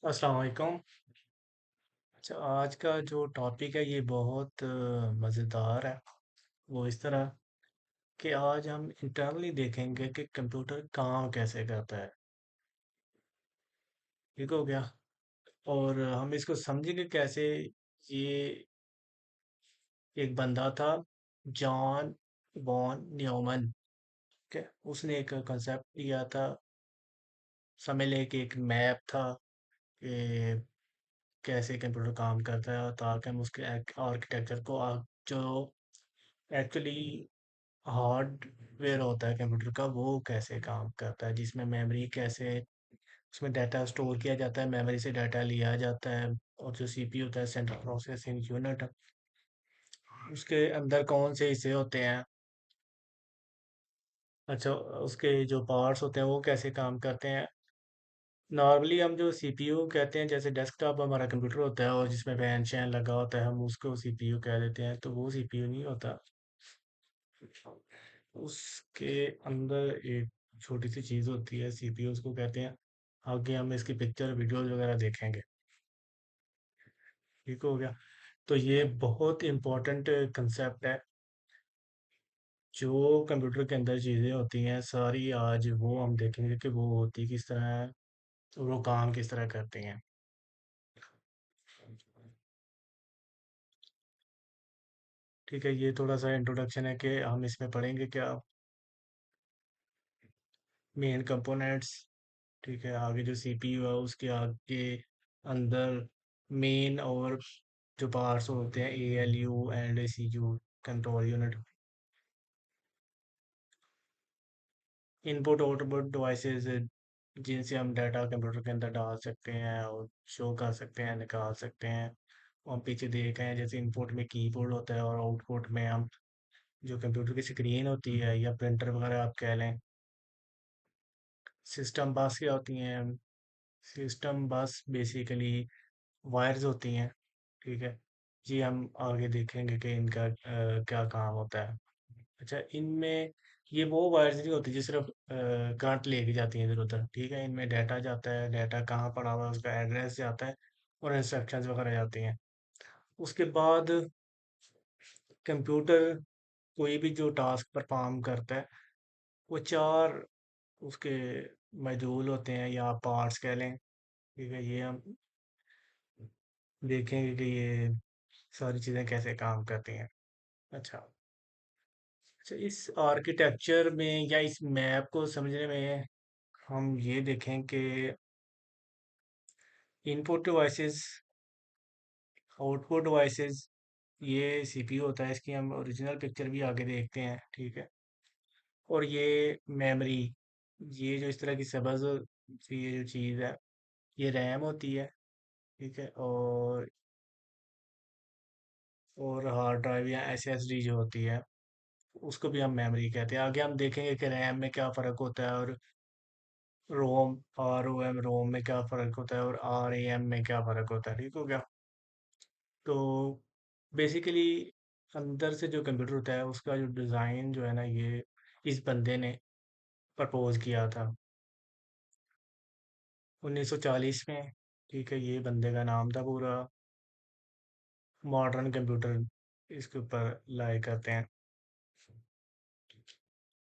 अस्सलाम वालेकुम। अच्छा, आज का जो टॉपिक है ये बहुत मज़ेदार है। वो इस तरह कि आज हम इंटरनली देखेंगे कि कंप्यूटर काम कैसे करता है। ठीक हो गया? और हम इसको समझेंगे कैसे। ये एक बंदा था, जॉन वॉन न्यूमन। ठीक है, उसने एक कंसेप्ट दिया था। समझ लें कि एक मैप था कि कैसे कंप्यूटर काम करता है, ताकि हम उसके आर्किटेक्चर को जो एक्चुअली हार्डवेयर होता है कंप्यूटर का, वो कैसे काम करता है, जिसमें मेमोरी कैसे उसमें डाटा स्टोर किया जाता है, मेमोरी से डाटा लिया जाता है। और जो सीपीयू होता है, सेंट्रल प्रोसेसिंग यूनिट, उसके अंदर कौन से हिस्से होते हैं। अच्छा, उसके जो पार्ट्स होते हैं वो कैसे काम करते हैं। नॉर्मली हम जो सीपीयू कहते हैं, जैसे डेस्कटॉप हमारा कंप्यूटर होता है और जिसमें फैन शैन लगा होता है, हम उसको सीपीयू कह देते हैं, तो वो सीपीयू नहीं होता। उसके अंदर एक छोटी सी चीज़ होती है, सीपीयू उसको कहते हैं। आगे हम इसकी पिक्चर वीडियोस वगैरह देखेंगे। ठीक हो गया? तो ये बहुत इम्पोर्टेंट कंसेप्ट है। जो कंप्यूटर के अंदर चीज़ें होती हैं सारी, आज वो हम देखेंगे कि वो होती किस तरह है और वो काम किस तरह करती हैं। ठीक है, ये थोड़ा सा इंट्रोडक्शन है कि हम इसमें पढ़ेंगे क्या, मेन कंपोनेंट्स। ठीक है, आगे जो सीपीयू है उसके आगे अंदर मेन और जो पार्ट्स होते हैं, ALU and CU, control unit. Input output devices, जिनसे हम डाटा कंप्यूटर के अंदर डाल सकते हैं और शो कर सकते हैं, निकाल सकते हैं। और हम पीछे देख रहे हैं, जैसे इनपुट में कीबोर्ड होता है और आउटपुट में हम जो कंप्यूटर की स्क्रीन होती है या प्रिंटर वगैरह आप कह लें। सिस्टम बस क्या होती हैं। सिस्टम बस बेसिकली वायर्स होती हैं। ठीक है जी, हम आगे देखेंगे कि इनका क्या काम होता है। अच्छा, इनमें ये वो वायर्स नहीं होती जो सिर्फ करंट लेके जाती हैं इधर उधर। ठीक है, इनमें डाटा जाता है, डाटा कहाँ पड़ा हुआ है उसका एड्रेस जाता है और इंस्ट्रक्शंस वगैरह जाती हैं। उसके बाद कंप्यूटर कोई भी जो टास्क परफॉर्म करता है, वो चार उसके मॉड्यूल होते हैं या पार्ट्स कह लें। ठीक है, ये हम देखेंगे कि ये सारी चीज़ें कैसे काम करती हैं। अच्छा। अच्छा, इस आर्किटेक्चर में या इस मैप को समझने में हम ये देखें कि इनपुट डिवाइसेस, आउटपुट डिवाइसेस, ये सीपीयू होता है, इसकी हम ओरिजिनल पिक्चर भी आगे देखते हैं। ठीक है, और ये मेमोरी, ये जो इस तरह की सब्ज़ ये जो चीज़ है, ये रैम होती है। ठीक है, और हार्ड ड्राइव या एसएसडी जो होती है, उसको भी हम मेमोरी कहते हैं। आगे हम देखेंगे कि रैम में क्या फ़र्क होता है और रोम, आरओएम रोम में क्या फ़र्क होता है और आरएएम में क्या फ़र्क होता है। ठीक हो गया? तो बेसिकली अंदर से जो कंप्यूटर होता है उसका जो डिज़ाइन जो है ना, ये इस बंदे ने प्रपोज किया था 1940 में। ठीक है, ये बंदे का नाम था पूरा। मॉडर्न कंप्यूटर इसके ऊपर लाई करते हैं।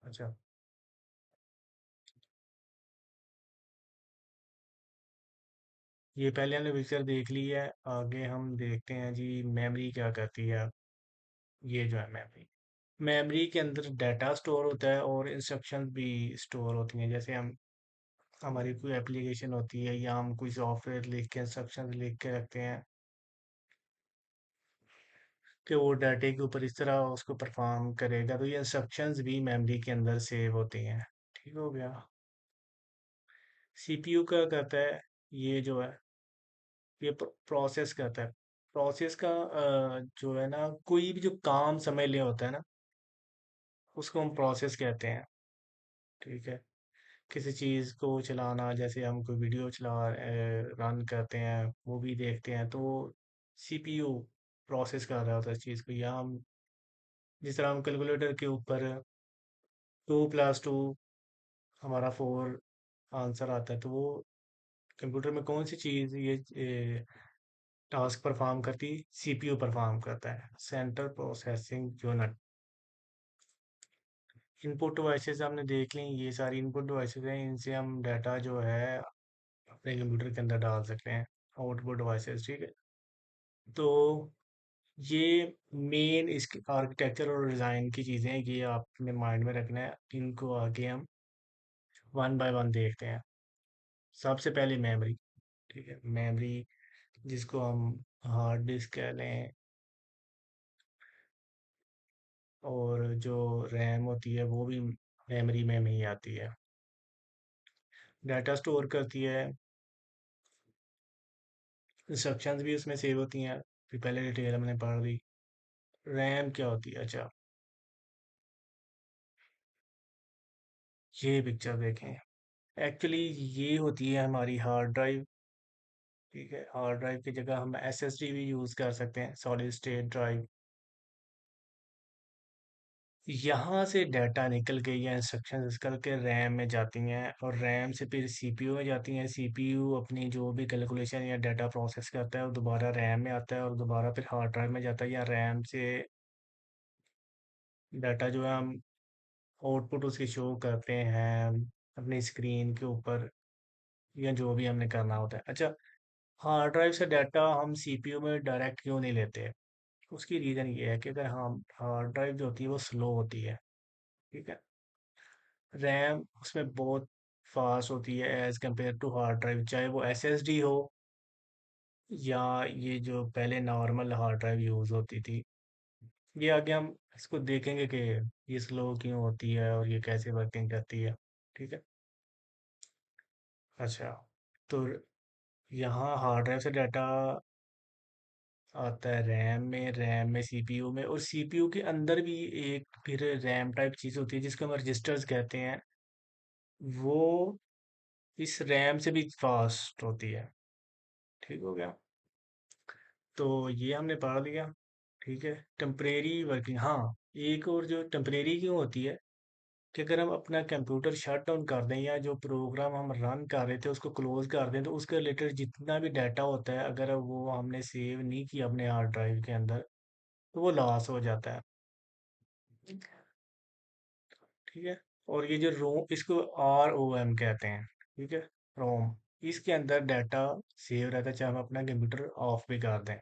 अच्छा, ये पहले हमने पिक्चर देख ली है। आगे हम देखते हैं जी मेमोरी क्या करती है। ये जो है मेमोरी, मेमोरी के अंदर डाटा स्टोर होता है और इंस्ट्रक्शंस भी स्टोर होती हैं। जैसे हम हमारी कोई एप्लीकेशन होती है या हम कोई सॉफ्टवेयर लिख के इंस्ट्रक्शंस लिख के रखते हैं कि वो डाटे के ऊपर इस तरह उसको परफॉर्म करेगा, तो ये इंस्ट्रक्शंस भी मेमोरी के अंदर सेव होती हैं। ठीक हो गया? सीपीयू क्या करता है, ये जो है ये प्रोसेस करता है। प्रोसेस का जो है ना, कोई भी जो काम समय ले होता है ना, उसको हम प्रोसेस कहते हैं। ठीक है, किसी चीज़ को चलाना, जैसे हम कोई वीडियो रन करते हैं, मूवी देखते हैं, तो सीपीयू प्रोसेस कर रहा होता है इस चीज़ को। या हम जिस तरह हम कैलकुलेटर के ऊपर 2+2 हमारा 4 आंसर आता है, तो वो कंप्यूटर में कौन सी चीज़ ये टास्क परफॉर्म करती, सीपीयू परफॉर्म करता है, central processing unit. Input devices हमने देख ली, ये सारी इनपुट डिवाइसेस हैं, इनसे हम डाटा जो है अपने कंप्यूटर के अंदर डाल सकते हैं। आउटपुट डिवाइसेस, ठीक है। तो ये मेन इसकी आर्किटेक्चर और डिज़ाइन की चीज़ें हैं, ये आपने माइंड में रखना है। इनको आगे हम वन बाय वन देखते हैं। सबसे पहले मेमोरी, ठीक है। मेमोरी जिसको हम हार्ड डिस्क कह लें, और जो रैम होती है वो भी मेमोरी में ही आती है। डाटा स्टोर करती है, इंस्ट्रक्शंस भी उसमें सेव होती हैं, फिर पहले डिटेल हमने पढ़ ली। रैम क्या होती है, अच्छा ये पिक्चर देखें। एक्चुअली ये होती है हमारी हार्ड ड्राइव, ठीक है। हार्ड ड्राइव की जगह हम एसएसडी भी यूज़ कर सकते हैं, सॉलिड स्टेट ड्राइव। यहाँ से डाटा निकल के या इंस्ट्रक्शंस निकल के रैम में जाती हैं, और रैम से फिर सीपीयू में जाती हैं। सीपीयू अपनी जो भी कैलकुलेशन या डाटा प्रोसेस करता है वो दोबारा रैम में आता है, और दोबारा फिर हार्ड ड्राइव में जाता है, या रैम से डाटा जो है हम आउटपुट उसकी शो करते हैं अपनी स्क्रीन के ऊपर, या जो भी हमने करना होता है। अच्छा, हार्ड ड्राइव से डाटा हम सीपीयू में डायरेक्ट क्यों नहीं लेते? उसकी रीज़न ये है कि अगर हम हार्ड ड्राइव जो होती है वो स्लो होती है, ठीक है। रैम उसमें बहुत फास्ट होती है as compare to hard drive, चाहे वो एसएसडी हो या ये जो पहले नॉर्मल हार्ड ड्राइव यूज़ होती थी। ये आगे हम इसको देखेंगे कि ये स्लो क्यों होती है और ये कैसे वर्किंग करती है, ठीक है। अच्छा, तो यहाँ हार्ड ड्राइव से डाटा आता है रैम में सीपीयू में, और सीपीयू के अंदर भी एक फिर रैम टाइप चीज़ होती है जिसको हम रजिस्टर्स कहते हैं। वो इस रैम से भी फास्ट होती है, ठीक हो गया। तो ये हमने पढ़ लिया, ठीक है। टेम्परेरी वर्किंग, हाँ, एक और जो टेम्परेरी क्यों होती है कि अगर हम अपना कंप्यूटर शट डाउन कर दें या जो प्रोग्राम हम रन कर रहे थे उसको क्लोज कर दें, तो उसके रिलेटेड जितना भी डाटा होता है अगर वो हमने सेव नहीं किया अपने हार्ड ड्राइव के अंदर, तो वो लॉस हो जाता है, ठीक है। और ये जो रोम, इसको आर ओ एम कहते हैं, ठीक है, रोम। इसके अंदर डाटा सेव रहता है चाहे हम अपना कंप्यूटर ऑफ भी कर दें।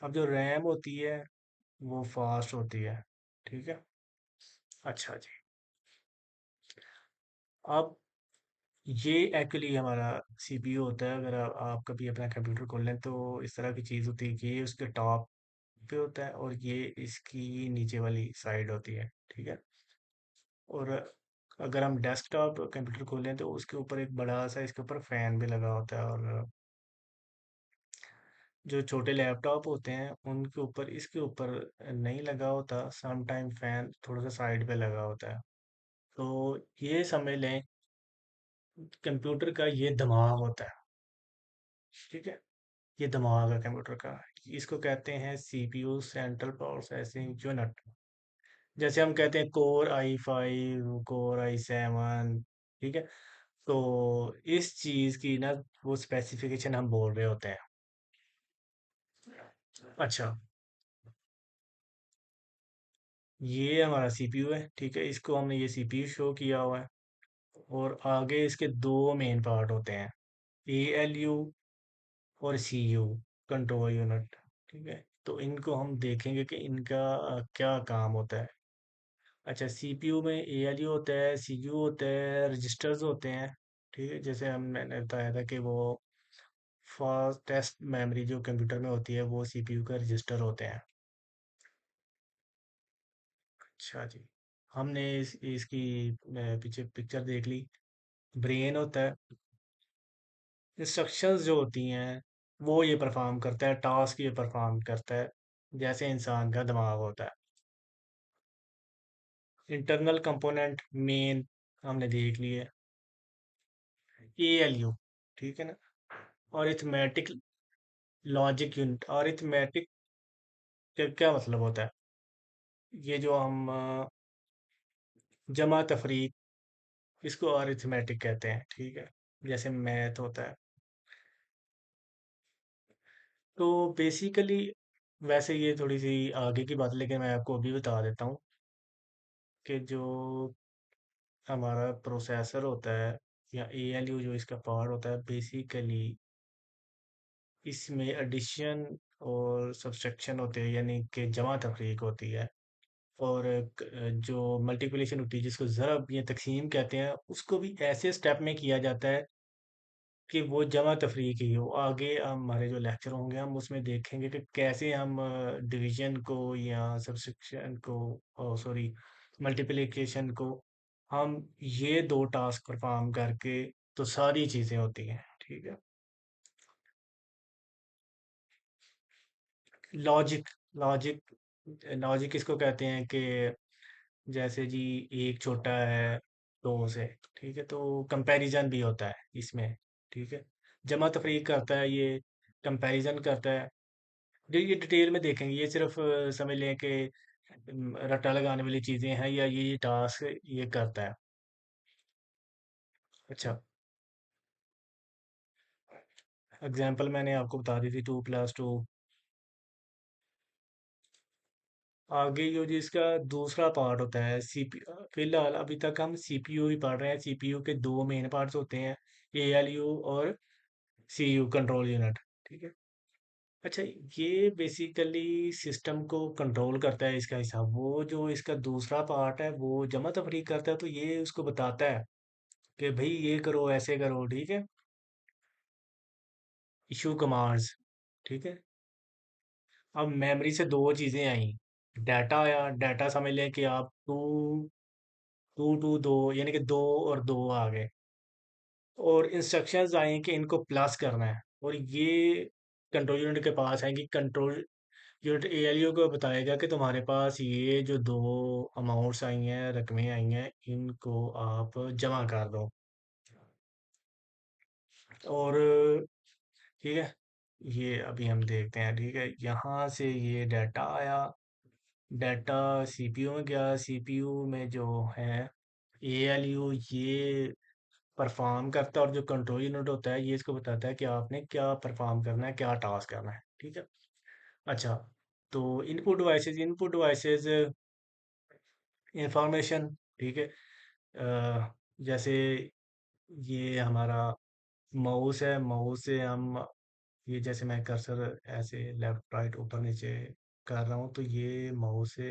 अब जो रैम होती है वो फास्ट होती है, ठीक है। अच्छा जी, अब ये एक्चुअली हमारा सीपीयू होता है। अगर आप कभी अपना कंप्यूटर खोल लें तो इस तरह की चीज़ होती है कि ये उसके टॉप पे होता है और ये इसकी नीचे वाली साइड होती है, ठीक है। और अगर हम डेस्कटॉप कंप्यूटर खोलें तो उसके ऊपर एक बड़ा सा इसके ऊपर फैन भी लगा होता है, और जो छोटे लैपटॉप होते हैं उनके ऊपर इसके ऊपर नहीं लगा होता, सम टाइम फैन थोड़ा सा साइड पे लगा होता है। तो ये समझ लें कंप्यूटर का ये दिमाग होता है, ठीक है। ये दिमाग है कंप्यूटर का, इसको कहते हैं सीपीयू, सेंट्रल प्रोसेसिंग यूनिट। जैसे हम कहते हैं कोर i5, कोर i7, ठीक है। तो इस चीज़ की ना वो स्पेसिफिकेशन हम बोल रहे होते हैं। अच्छा, ये हमारा सीपीयू है, ठीक है। इसको हमने ये सीपीयू शो किया हुआ है, और आगे इसके दो मेन पार्ट होते हैं, एएलयू और सीयू, कंट्रोल यूनिट, ठीक है। तो इनको हम देखेंगे कि इनका क्या काम होता है। अच्छा, सीपीयू में एएलयू होता है, सीयू होता है, रजिस्टर्स होते हैं, ठीक है। जैसे मैंने बताया था कि वो फास्टेस्ट मेमोरी जो कंप्यूटर में होती है वो सीपीयू का रजिस्टर होते हैं। अच्छा जी, हमने इसकी पीछे पिक्चर देख ली। ब्रेन होता है, इंस्ट्रक्शंस जो होती हैं वो ये परफॉर्म करता है, टास्क ये परफॉर्म करता है, जैसे इंसान का दिमाग होता है। इंटरनल कंपोनेंट मेन हमने देख लिए, एएलयू, ठीक है ना। और अरिथमेटिक लॉजिक यूनिट, अरिथमेटिक का क्या मतलब होता है? ये जो हम जमा तफरीक, इसको अरिथमेटिक कहते हैं, ठीक है। जैसे मैथ होता है। तो बेसिकली वैसे ये थोड़ी सी आगे की बात है, लेकिन मैं आपको अभी बता देता हूँ कि जो हमारा प्रोसेसर होता है या एएलयू जो इसका पार्ट होता है, बेसिकली इसमें एडिशन और सब्सट्रैक्शन होते हैं, यानी कि जमा तफरीक होती है। और जो मल्टीप्लिकेशन होती है जिसको ज़रब या तक़सीम कहते हैं, उसको भी ऐसे स्टेप में किया जाता है कि वो जमा तफरीक ही हो। आगे हमारे जो लेक्चर होंगे हम उसमें देखेंगे कि कैसे हम डिवीजन को या सब्सट्रैक्शन को, सॉरी, मल्टीप्लिकेशन को हम ये दो टास्क परफॉर्म करके तो सारी चीज़ें होती हैं। ठीक है। लॉजिक लॉजिक लॉजिक किसको कहते हैं कि जैसे जी एक छोटा है दो से, ठीक है, तो कंपैरिजन भी होता है इसमें। ठीक है। जमा तफरीक करता है ये, कंपैरिजन करता है। जो ये डिटेल में देखेंगे, ये सिर्फ समझ लें कि रट्टा लगाने वाली चीज़ें हैं, या ये टास्क ये करता है। अच्छा, एग्जांपल मैंने आपको बता दी थी 2+2। आगे जो जिसका दूसरा पार्ट होता है सीपी, फिलहाल अभी तक हम सीपीयू ही पढ़ रहे हैं। सीपीयू के दो मेन पार्ट्स होते हैं, एएलयू और सीयू, कंट्रोल यूनिट। ठीक है। अच्छा, ये बेसिकली सिस्टम को कंट्रोल करता है, इसका हिसाब। वो जो इसका दूसरा पार्ट है वो जमा तफरीक करता है, तो ये उसको बताता है कि भाई ये करो, ऐसे करो। ठीक है। Issue commands. ठीक है। अब मेमोरी से दो चीज़ें आई, डाटा आया। डाटा समझ लें कि आप टू टू टू दो, यानी कि दो और दो आ गए। और इंस्ट्रक्शंस आए कि इनको प्लस करना है, और ये कंट्रोल यूनिट के पास आएंगी। कंट्रोल यूनिट एएलयू को बताएगा कि तुम्हारे पास ये जो दो अमाउंट्स आई हैं, रकमें आई हैं, इनको आप जमा कर दो। और ठीक है, ये अभी हम देखते हैं। ठीक है, यहाँ से ये डाटा आया। डाटा सीपीयू में गया। सीपीयू में जो है एएलयू ये परफॉर्म करता है, और जो कंट्रोल यूनिट होता है ये इसको बताता है कि आपने क्या परफॉर्म करना है, क्या टास्क करना है। ठीक है। अच्छा, तो इनपुट डिवाइसेस इंफॉर्मेशन। ठीक है। जैसे ये हमारा माउस है। माउस से हम, ये जैसे मैं कर्सर ऐसे लेफ्ट राइट ऊपर नीचे कर रहा हूँ, तो ये माउस से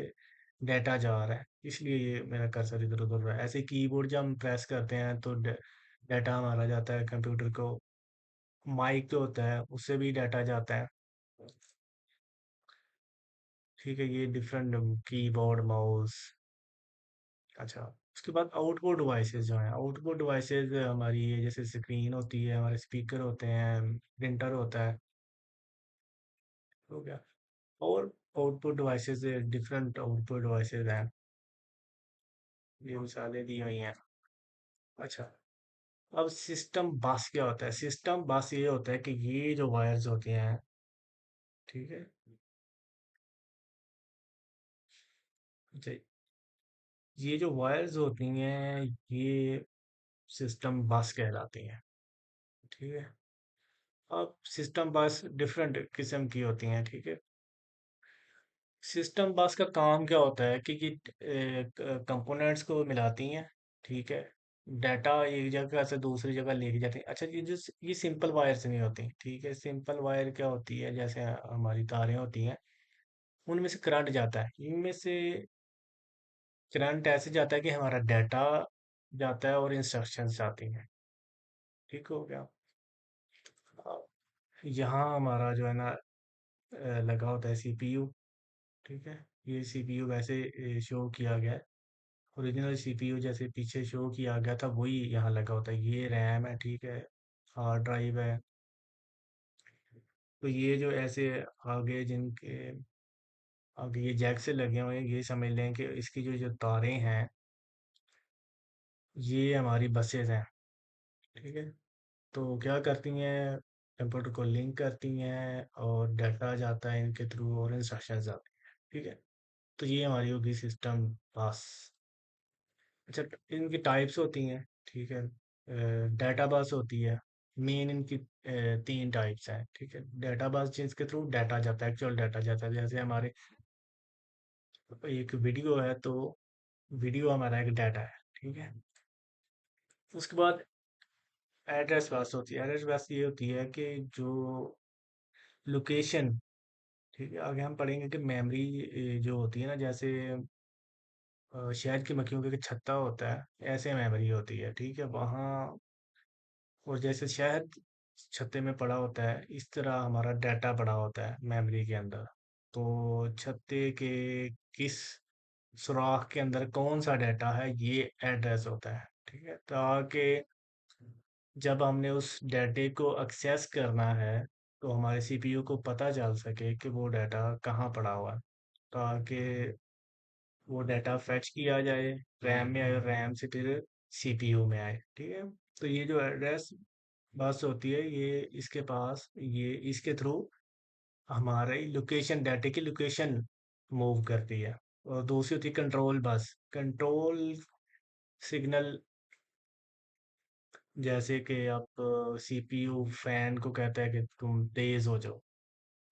डाटा जा रहा है, इसलिए ये मेरा कर्सर इधर उधर रहा है। ऐसे कीबोर्ड जब हम प्रेस करते हैं तो डाटा हमारा जाता है कंप्यूटर को। माइक जो होता है उससे भी डाटा जाता है। ठीक है, ये डिफरेंट कीबोर्ड माउस। अच्छा, उसके बाद आउटपुट डिवाइसेस जो हैं, आउटपुट डिवाइसेस हमारी ये जैसे स्क्रीन होती है, हमारे स्पीकर होते हैं, प्रिंटर होता है। हो गया। और output devices, different output devices हैं, ये मिसालें दी हुई हैं। अच्छा, अब सिस्टम बस क्या होता है? सिस्टम बस ये होता है कि ये जो वायर्स होती हैं, ठीक है, अच्छा, ये जो वायर्स होती हैं ये सिस्टम बस कहलाती हैं। ठीक है। अब सिस्टम बस डिफरेंट किस्म की होती हैं। ठीक है। सिस्टम बस का काम क्या होता है कि ये कंपोनेंट्स को मिलाती हैं। ठीक है। डाटा एक जगह से दूसरी जगह लेके जाती है। अच्छा, ये सिंपल वायर से नहीं होती। ठीक है। सिंपल वायर क्या होती है, जैसे हमारी तारें होती हैं, उनमें से करंट जाता है। इनमें से करंट ऐसे जाता है कि हमारा डाटा जाता है और इंस्ट्रक्शंस जाती हैं। ठीक हो गया। अब यहाँ हमारा जो है ना लगा होता है सीपीयू। ठीक है। ये सीपीयू वैसे शो किया गया है। ओरिजिनल सीपीयू जैसे पीछे शो किया गया था वही यहाँ लगा होता है। ये रैम है। ठीक है। हार्ड ड्राइव है। तो ये जो ऐसे आगे जिनके आगे ये जैक से लगे हुए हैं, ये समझ लें कि इसकी जो जो तारें हैं ये हमारी बसेज हैं। ठीक है। तो क्या करती हैं, कंप्यूटर को लिंक करती हैं और डाटा जाता है इनके थ्रू और इंस्ट्रक्शन जाती हैं। ठीक है। तो ये हमारी होगी सिस्टम बस। अच्छा, इनकी टाइप्स होती हैं। ठीक है। डाटा बस होती है। मेन इनकी तीन टाइप्स हैं, ठीक है। डाटा बस जिसके थ्रू डाटा जाता है, एक्चुअल डाटा जाता है, जैसे हमारे एक वीडियो है तो वीडियो हमारा एक डाटा है, ठीक है। उसके बाद एड्रेस बस होती है। एड्रेस बस ये होती है कि जो लोकेशन, ठीक है। आगे हम पढ़ेंगे कि मेमोरी जो होती है ना, जैसे शहद की मक्खियों का छत्ता होता है, ऐसे मेमोरी होती है, ठीक है। वहाँ और जैसे शहद छत्ते में पड़ा होता है, इस तरह हमारा डाटा पड़ा होता है मेमोरी के अंदर। तो छत्ते के किस सुराख के अंदर कौन सा डाटा है, ये एड्रेस होता है, ठीक है। ताकि जब हमने उस डाटे को एक्सेस करना है तो हमारे सीपीयू को पता चल सके कि वो डाटा कहाँ पड़ा हुआ है, ताकि वो डाटा फैच किया जाए, रैम में आए, रैम से फिर सीपीयू में आए, ठीक है। तो ये जो एड्रेस बस होती है, ये इसके पास ये इसके थ्रू हमारे लोकेशन, डाटे की लोकेशन मूव करती है। और दूसरी होती है कंट्रोल बस। कंट्रोल सिग्नल, जैसे कि आप सीपीयू फैन को कहता है कि तुम तेज हो जाओ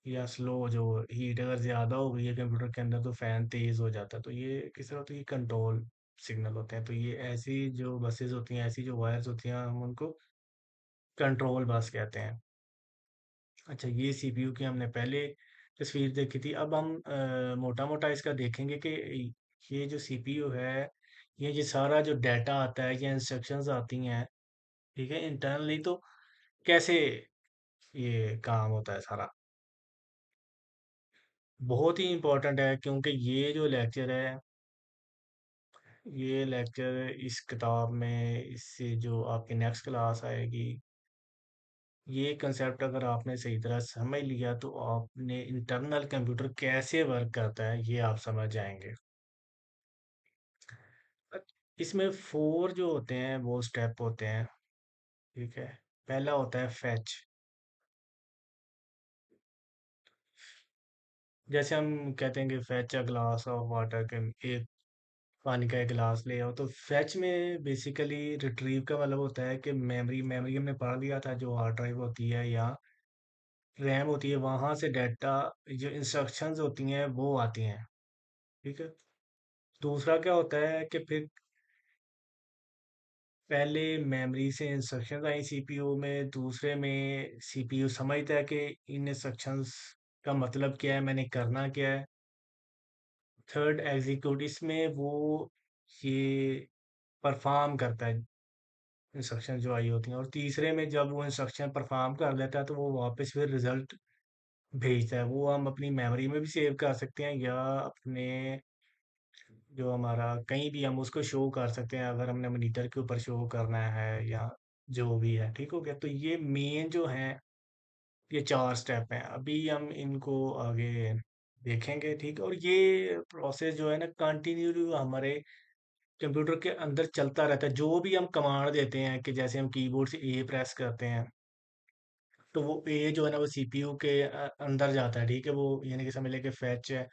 या स्लो हो जाओ, हीट अगर ज़्यादा हो गई है कंप्यूटर के अंदर तो फैन तेज हो जाता है। तो ये किस तरह होती है, कंट्रोल सिग्नल होते हैं। तो ये ऐसी जो बसेस होती हैं, ऐसी जो वायर्स होती हैं, हम उनको कंट्रोल बस कहते हैं। अच्छा, ये सीपीयू की हमने पहले तस्वीर देखी थी। अब हम मोटा मोटा इसका देखेंगे कि ये जो सीपीयू है, ये सारा जो डाटा आता है, ये इंस्ट्रक्शंस आती हैं, ठीक है, इंटरनली, तो कैसे ये काम होता है सारा। बहुत ही इम्पोर्टेंट है, क्योंकि ये जो लेक्चर है, ये लेक्चर इस किताब में, इससे जो आपकी नेक्स्ट क्लास आएगी, ये कंसेप्ट अगर आपने सही तरह समझ लिया तो आपने इंटरनल कंप्यूटर कैसे वर्क करता है ये आप समझ जाएंगे। इसमें फोर जो होते हैं वो स्टेप होते हैं, ठीक है। पहला होता है फैच। जैसे हम कहते हैं कि fetch a glass of water, के एक पानी का एक गिलास ले आओ, तो फैच में बेसिकली रिट्रीव का मतलब होता है कि मेमोरी, हमने पढ़ लिया था, जो हार्ड ड्राइव होती है या रैम होती है, वहां से डाटा, जो इंस्ट्रक्शंस होती हैं वो आती हैं, ठीक है। दूसरा क्या होता है कि फिर पहले मेमोरी से इंस्ट्रक्शंस आई सीपीयू में, दूसरे में सीपीयू समझता है कि इन इंस्ट्रक्शंस का मतलब क्या है, मैंने करना क्या है। थर्ड एग्जीक्यूट, इसमें वो ये परफॉर्म करता है इंस्ट्रक्शन जो आई होती हैं। और तीसरे में जब वो इंस्ट्रक्शन परफॉर्म कर लेता है तो वो वापस फिर रिजल्ट भेजता है। वो हम अपनी मेमोरी में भी सेव कर सकते हैं या अपने जो हमारा कहीं भी हम उसको शो कर सकते हैं, अगर हमने मॉनिटर के ऊपर शो करना है या जो भी है, ठीक हो गया। तो ये मेन जो है, ये चार स्टेप हैं, अभी हम इनको आगे देखेंगे, ठीक है। और ये प्रोसेस जो है ना, कंटिन्यू हमारे कंप्यूटर के अंदर चलता रहता है। जो भी हम कमांड देते हैं, कि जैसे हम कीबोर्ड से ए प्रेस करते हैं, तो वो ए जो है ना वो सीपीयू के अंदर जाता है, ठीक है। वो यानी कि समझ लें कि फैच है।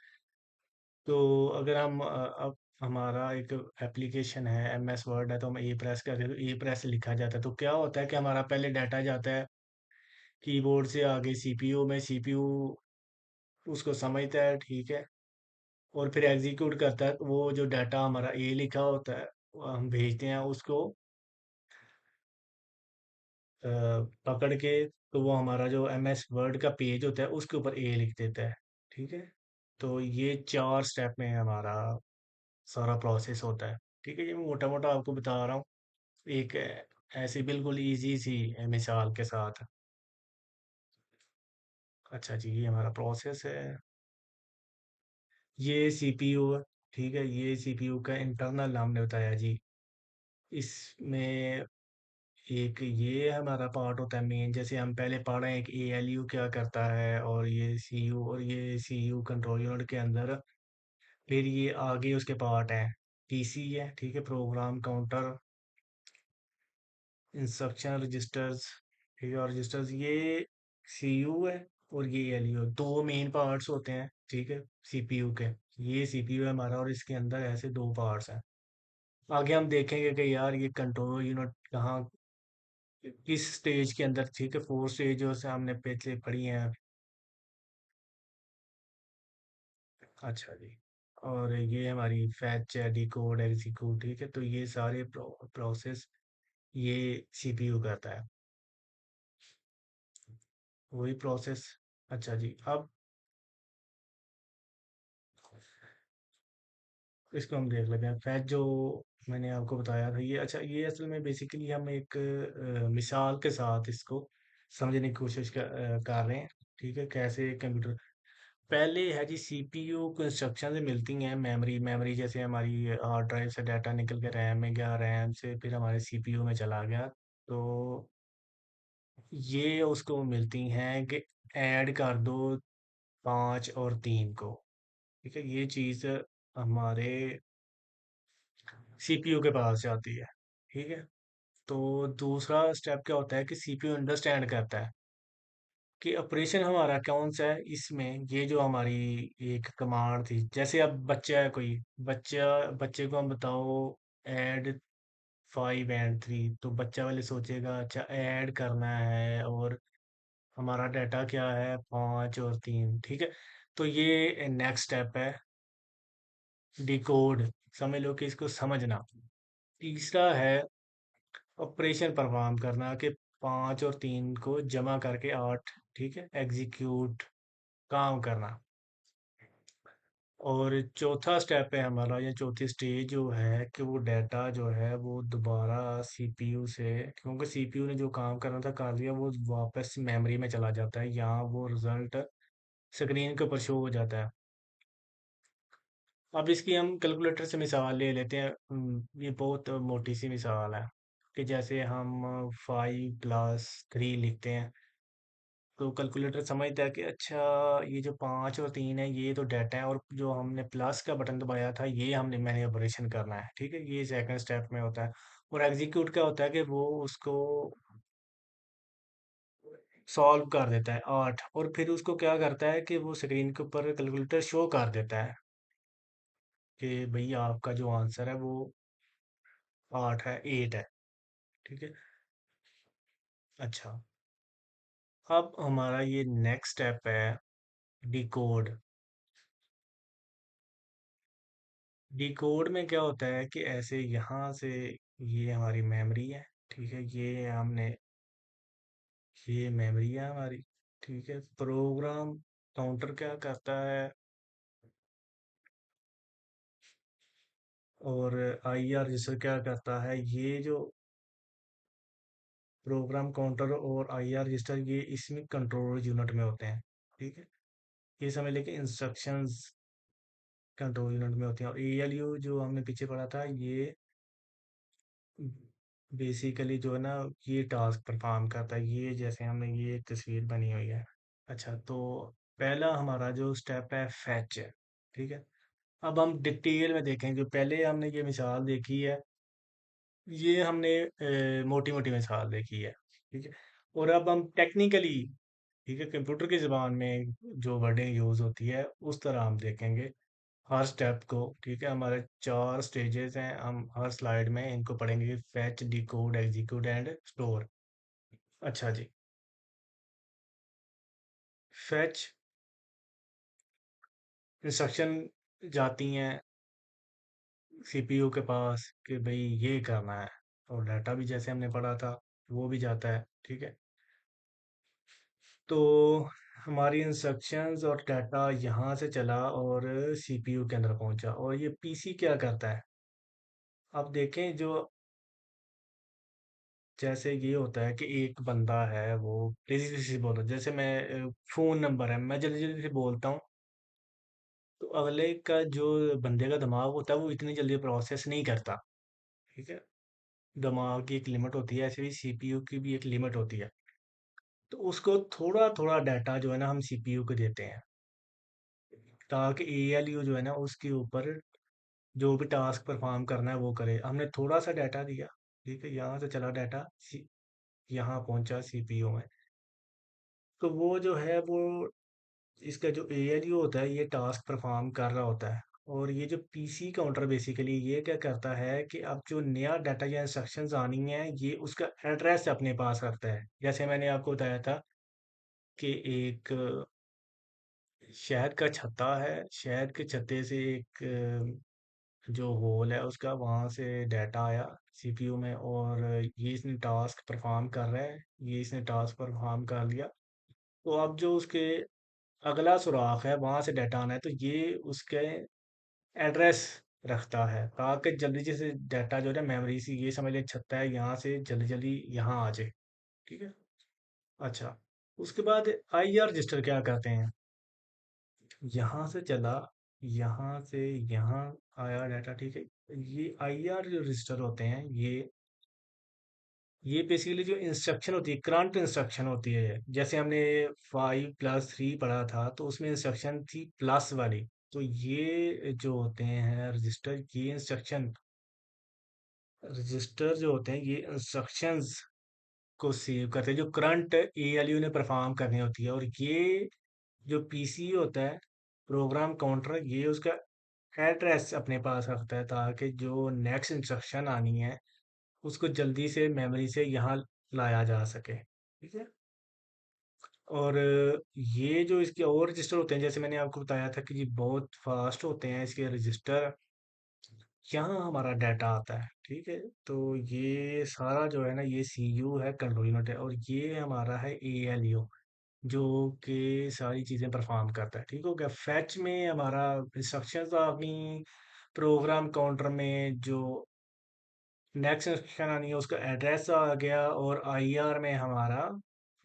तो अगर हम अब हमारा एक एप्लीकेशन है, एम एस वर्ड है, तो हम ए प्रेस करते हैं तो ए प्रेस लिखा जाता है। तो क्या होता है कि हमारा पहले डाटा जाता है कीबोर्ड से आगे सीपीयू में, सीपीयू उसको समझता है, ठीक है। और फिर एग्जीक्यूट करता है, तो वो जो डाटा हमारा ए लिखा होता है वो हम भेजते हैं उसको अ, पकड़ के। तो वो हमारा जो एम एस वर्ड का पेज होता है उसके ऊपर ए लिख देता है, ठीक है। तो ये चार स्टेप में हमारा सारा प्रोसेस होता है, ठीक है। ये मैं मोटा मोटा आपको बता रहा हूँ, एक ऐसी बिल्कुल इजी सी मिसाल के साथ। अच्छा जी, ये हमारा प्रोसेस है, ये सीपीयू है, ठीक है। ये सीपीयू का इंटरनल हमने बताया जी। इसमें एक ये हमारा पार्ट होता है मेन, जैसे हम पहले पढ़ रहे हैं कि एएलयू क्या करता है, और ये सीयू, और ये सीयू कंट्रोल यूनिट के अंदर फिर ये आगे उसके पार्ट हैं। पीसी है, ठीक है, प्रोग्राम काउंटर, इंस्ट्रक्शन रजिस्टर्स, ठीक है, और रजिस्टर्स, ये सीयू है। और ये एलयू, दो मेन पार्ट्स होते हैं, ठीक है, सीपीयू के। ये सीपीयू है हमारा, और इसके अंदर ऐसे दो पार्ट्स हैं। आगे हम देखेंगे कि यार ये कंट्रोल यूनिट कहाँ किस स्टेज के अंदर, ठीक है, 4 स्टेज जो से हमने पहले पढ़ी हैं। अच्छा जी। और ये हमारी फैच है, डिकोड, एग्जीक्यूट, ठीक है, तो ये सारे प्रोसेस ये सीपीयू करता है, वही प्रोसेस। अच्छा जी। अब इसको हम देख लेते हैं, फैच जो मैंने आपको बताया था ये। अच्छा, ये असल में बेसिकली हम एक मिसाल के साथ इसको समझने की कोशिश कर रहे हैं, ठीक है, कैसे कंप्यूटर। पहले है जी, सीपीयू को इंस्ट्रक्शन से मिलती हैं मेमोरी, मेमोरी जैसे हमारी हार्ड ड्राइव से डाटा निकल के रैम में गया, रैम से फिर हमारे सीपीयू में चला गया। तो ये उसको मिलती हैं कि ऐड कर दो 5 और 3 को, ठीक है, ये चीज़ हमारे सीपीयू के पास जाती है, ठीक है। तो दूसरा स्टेप क्या होता है कि सीपीयू अंडरस्टैंड करता है कि ऑपरेशन हमारा कौन सा है इसमें। ये जो हमारी एक कमांड थी, जैसे अब बच्चा है कोई, बच्चे को हम बताओ ऐड 5 and 3, तो बच्चा वाले सोचेगा अच्छा ऐड करना है और हमारा डाटा क्या है 5 और 3, ठीक है। तो ये नेक्स्ट स्टेप है डिकोड, समझ लो कि इसको समझना। तीसरा है ऑपरेशन परफॉर्म करना कि 5 और 3 को जमा करके 8, ठीक है, एग्जीक्यूट, काम करना। और चौथा स्टेप है हमारा, या चौथी स्टेज जो है कि वो डाटा जो है वो दोबारा सीपीयू से, क्योंकि सीपीयू ने जो काम करना था कर दिया, वो वापस मेमोरी में चला जाता है, यहाँ वो रिजल्ट स्क्रीन के ऊपर शो हो जाता है। अब इसकी हम कैलकुलेटर से मिसाल ले लेते हैं। ये बहुत मोटी सी मिसाल है कि जैसे हम 5 + 3 लिखते हैं, तो कैलकुलेटर समझता है कि अच्छा ये जो 5 और 3 है ये तो डाटा है, और जो हमने प्लस का बटन दबाया था ये हमने मैंने ऑपरेशन करना है, ठीक है, ये सेकंड स्टेप में होता है। और एग्जीक्यूट क्या होता है कि वो उसको सॉल्व कर देता है 8, और फिर उसको क्या करता है कि वो स्क्रीन के ऊपर कैलकुलेटर शो कर देता है कि भैया आपका जो आंसर है वो 8 है, 8 है, ठीक है। अच्छा, अब हमारा ये नेक्स्ट स्टेप है डिकोड। डिकोड में क्या होता है कि ऐसे यहाँ से ये हमारी मेमोरी है, ठीक है, ये मेमोरी है हमारी, ठीक है। प्रोग्राम काउंटर क्या करता है, और आईआर रजिस्टर क्या करता है, ये जो प्रोग्राम काउंटर और आईआर रजिस्टर ये इसमें कंट्रोल यूनिट में होते हैं, ठीक है। ये समझ लेके इंस्ट्रक्शंस कंट्रोल यूनिट में होती हैं। और एएलयू जो हमने पीछे पढ़ा था, ये बेसिकली जो है ना ये टास्क परफॉर्म करता है, ये जैसे हमने ये तस्वीर बनी हुई है। अच्छा, तो पहला हमारा जो स्टेप है फैच है, ठीक है। अब हम डिटेल में देखें, जो पहले हमने ये मिसाल देखी है, ये हमने मोटी मोटी मिसाल देखी है, ठीक है। और अब हम टेक्निकली, ठीक है, कंप्यूटर की ज़बान में जो वर्डिंग यूज़ होती है उस तरह हम देखेंगे हर स्टेप को, ठीक है। हमारे 4 स्टेजेस हैं, हम हर स्लाइड में इनको पढ़ेंगे, fetch, decode, execute and store. अच्छा जी। फैच इंस्ट्रक्शन जाती हैं सीपीयू के पास कि भाई ये करना है, और डाटा भी जैसे हमने पढ़ा था वो भी जाता है, ठीक है। तो हमारी इंस्ट्रक्शंस और डाटा यहाँ से चला और सीपीयू के अंदर पहुंचा, और ये पीसी क्या करता है, अब देखें। जो जैसे ये होता है कि एक बंदा है, वो तेजी तेजी से बोल रहा है, जैसे मैं फोन नंबर है, मैं जल्दी जल्दी से बोलता हूँ, तो अगले का जो बंदे का दिमाग होता है वो इतनी जल्दी प्रोसेस नहीं करता, ठीक है। दिमाग की एक लिमिट होती है, ऐसे ही सीपीयू की भी एक लिमिट होती है। तो उसको थोड़ा थोड़ा डाटा जो है ना हम सीपीयू को देते हैं, ताकि एएलयू जो है ना उसके ऊपर जो भी टास्क परफॉर्म करना है वो करे। हमने थोड़ा सा डाटा दिया, ठीक है, यहाँ से चला डाटा यहाँ पहुंचा सीपीयू में। तो वो जो है वो इसका जो एएलयू होता है ये टास्क परफॉर्म कर रहा होता है, और ये जो पीसी काउंटर बेसिकली ये क्या करता है कि अब जो नया डाटा या इंस्ट्रक्शंस आनी है ये उसका एड्रेस अपने पास रखता है। जैसे मैंने आपको बताया था कि एक शहर का छत्ता है, शहर के छत्ते से एक जो होल है उसका वहाँ से डाटा आया सीपीयू में, और ये इसने टास्क परफॉर्म कर रहा है, ये इसने टास्क परफॉर्म कर लिया। तो अब जो उसके अगला सुराख है वहाँ से डाटा आना है, तो ये उसके एड्रेस रखता है ताकि जल्दी से डाटा जो है मेमोरी से, ये समझ लें छत्ता है, यहाँ से जल्दी जल्दी यहाँ आ जाए। ठीक है। अच्छा, उसके बाद आईआर रजिस्टर क्या करते हैं, यहाँ से चला, यहाँ से यहाँ आया डाटा। ठीक है। ये आईआर जो रजिस्टर होते हैं ये बेसिकली जो इंस्ट्रक्शन होती है, करंट इंस्ट्रक्शन होती है। जैसे हमने 5+3 पढ़ा था तो उसमें इंस्ट्रक्शन थी प्लस वाली। तो ये जो होते हैं रजिस्टर, ये इंस्ट्रक्शन रजिस्टर जो होते हैं ये इंस्ट्रक्शंस को सेव करते हैं जो करंट एएलयू ने परफॉर्म करनी होती है। और ये जो पीसी होता है, प्रोग्राम काउंटर, ये उसका एड्रेस अपने पास रखता है ताकि जो नेक्स्ट इंस्ट्रक्शन आनी है उसको जल्दी से मेमोरी से यहाँ लाया जा सके। ठीक है। और ये जो इसके और रजिस्टर होते हैं, जैसे मैंने आपको बताया था कि जी बहुत फास्ट होते हैं इसके रजिस्टर, यहाँ हमारा डाटा आता है। ठीक है। तो ये सारा जो है ना ये सीयू है, कंट्रोल यूनिट है, और ये हमारा है एएलयू जो कि सारी चीज़ें परफॉर्म करता है। ठीक हो गया। फैच में हमारा इंस्ट्रक्शंस आ गई, प्रोग्राम काउंटर में जो नेक्स्ट इंस्ट्रक्शन आनी है उसका एड्रेस आ गया, और आईआर में हमारा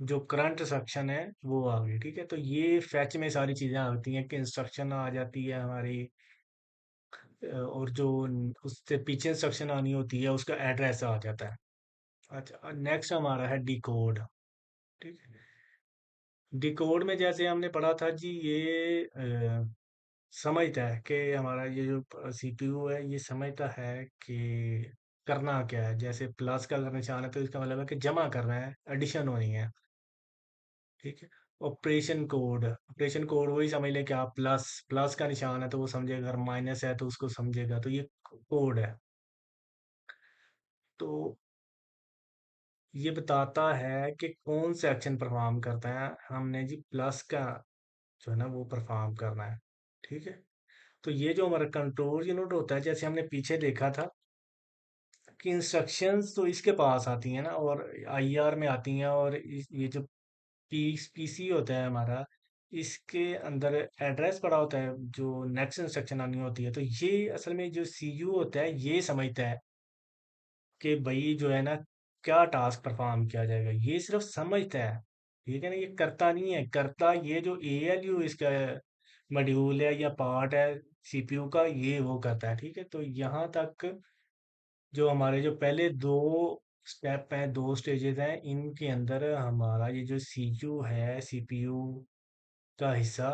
जो करंट सेक्शन है वो आ गई। ठीक है। तो ये फैच में सारी चीज़ें आती हैं कि इंस्ट्रक्शन आ जाती है हमारी, और जो उससे पीछे इंस्ट्रक्शन आनी होती है उसका एड्रेस आ जाता है। अच्छा, नेक्स्ट हमारा है डिकोड। ठीक है। डिकोड में जैसे हमने पढ़ा था जी, ये समझता है कि हमारा ये जो सीपीयू है ये समझता है कि करना क्या है। जैसे प्लस का अगर निशान है तो इसका मतलब है कि जमा करना है, एडिशन होनी है। ठीक है। ऑपरेशन कोड वही समझ लें कि आप प्लस प्लस का निशान है तो वो समझेगा, अगर माइनस है तो उसको समझेगा। तो ये कोड है। तो ये बताता है कि कौन सा एक्शन परफॉर्म करता है। हमने जी प्लस का जो है ना वो परफॉर्म करना है। ठीक है। तो ये जो हमारा कंट्रोल यूनिट होता है, जैसे हमने पीछे देखा था कि इंस्ट्रक्शंस तो इसके पास आती हैं ना और आईआर में आती हैं, और ये जो पीसी होता है हमारा, इसके अंदर एड्रेस पड़ा होता है जो नेक्स्ट इंस्ट्रक्शन आनी होती है। तो ये असल में जो सीयू होता है ये समझता है कि भाई जो है ना क्या टास्क परफॉर्म किया जाएगा, ये सिर्फ समझता है। ठीक है ना, ये करता नहीं है। करता ये जो एएलयू इसका मॉड्यूल है या पार्ट है सीपीयू का, ये वो करता है। ठीक है। तो यहाँ तक जो हमारे जो पहले दो स्टेप हैं, दो स्टेजेस हैं, इनके अंदर हमारा ये जो सीयू है, सीपीयू का हिस्सा,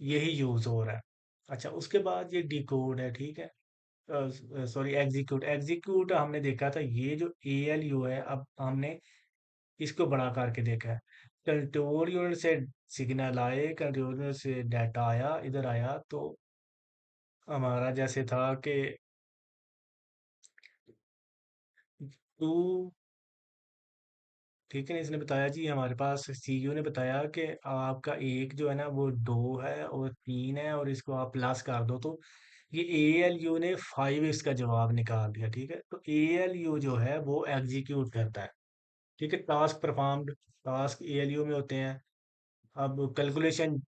यही यूज हो रहा है। अच्छा, उसके बाद ये डिकोड है। ठीक है। Sorry, execute. एग्जीक्यूट हमने देखा था, ये जो एएलयू है अब हमने इसको बड़ा करके देखा है। कंट्रोल यूनिट से सिग्नल आए, कंट्रोल यूनिट से डाटा आया, इधर आया, तो हमारा जैसे था कि टू। ठीक है ना, इसने बताया जी हमारे पास सीयू ने बताया कि आपका एक जो है ना वो 2 है और 3 है, और इसको आप प्लस कर दो तो ये एएलयू ने 5 इसका जवाब निकाल दिया। ठीक है। तो एएलयू जो है वो एग्जीक्यूट करता है। ठीक है। टास्क परफॉर्म्ड, टास्क एएलयू में होते हैं। अब कैलकुलेशन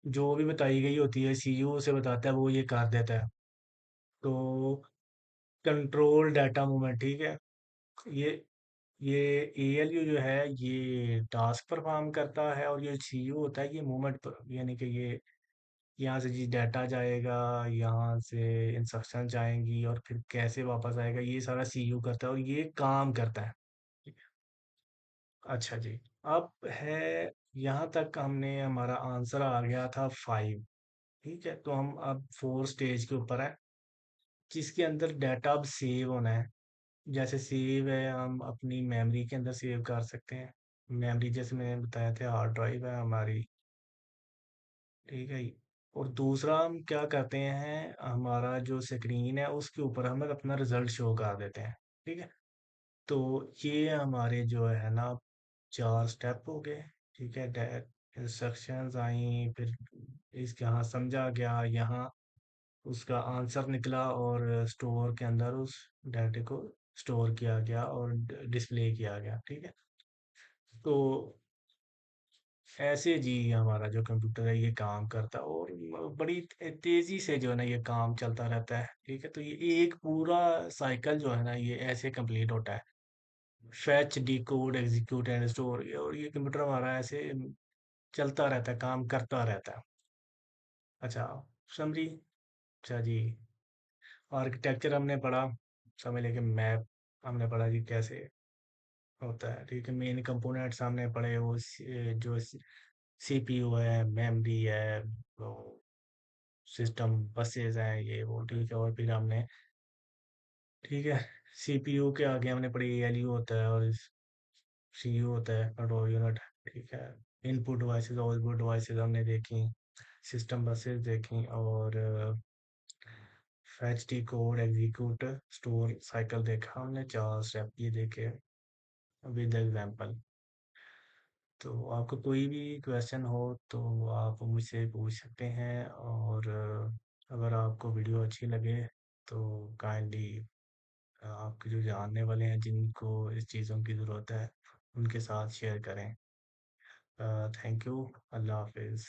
जो भी बताई गई होती है सीयू से बताता है, वो ये कर देता है। तो कंट्रोल डाटा मूवमेंट। ठीक है। ये ये एएलयू जो है ये टास्क परफॉर्म करता है, और ये सीयू होता है ये मूवमेंट पर, यानी कि ये यहाँ से जी डाटा जाएगा, यहाँ से इंस्ट्रक्शन जाएंगी, और फिर कैसे वापस आएगा ये सारा सीयू करता है और ये काम करता है। अच्छा जी। अब है, यहाँ तक हमने हमारा आंसर आ गया था 5। ठीक है। तो हम अब 4 स्टेज के ऊपर है जिसके अंदर डाटा अब सेव होना है। जैसे सेव है, हम अपनी मेमोरी के अंदर सेव कर सकते हैं। मेमोरी जैसे मैंने बताया था हार्ड ड्राइव है हमारी। ठीक है। और दूसरा हम क्या करते हैं, हमारा जो स्क्रीन है उसके ऊपर हम अपना रिजल्ट शो कर देते हैं। ठीक है, तो ये हमारे जो है ना 4 स्टेप हो गए। ठीक है, इंस्ट्रक्शंस आई, फिर इसके यहाँ समझा गया, यहाँ उसका आंसर निकला और स्टोर के अंदर उस डाटे को स्टोर किया गया और डिस्प्ले किया गया। ठीक है, तो ऐसे जी हमारा जो कंप्यूटर है ये काम करता है, और बड़ी तेजी से जो है ना ये काम चलता रहता है। ठीक है, तो ये एक पूरा साइकिल जो है ना ये ऐसे कंप्लीट होता है, fetch, decode, execute and store, और ये कंप्यूटर हमारा ऐसे चलता रहता है, काम करता रहता है। अच्छा, समझी। अच्छा जी, आर्किटेक्चर हमने पढ़ा, समझ लेके मैप हमने पढ़ा जी कैसे होता है। ठीक है, मेन कंपोनेंट्स हमने पढ़े, वो जो सीपीयू है, मेमोरी है, वो सिस्टम बसेस हैं, ये वो। ठीक है, और फिर हमने, ठीक है, सीपीयू के आगे हमने पढ़ी एलयू होता है, और सीयू होता है, कंट्रोल यूनिट। ठीक है, इनपुट डिवाइसेस, आउटपुट डिवाइसेस हमने देखी, सिस्टम बसेस देखी, और fetch, decode, execute, store cycle देखा हमने, 4 स्टेप ये देखे विद एग्जांपल। तो आपको कोई भी क्वेश्चन हो तो आप मुझसे पूछ सकते हैं, और अगर आपको वीडियो अच्छी लगे तो काइंडली आपके जो जानने वाले हैं जिनको इस चीज़ों की ज़रूरत है उनके साथ शेयर करें। Thank you. अल्लाह हाफिज़।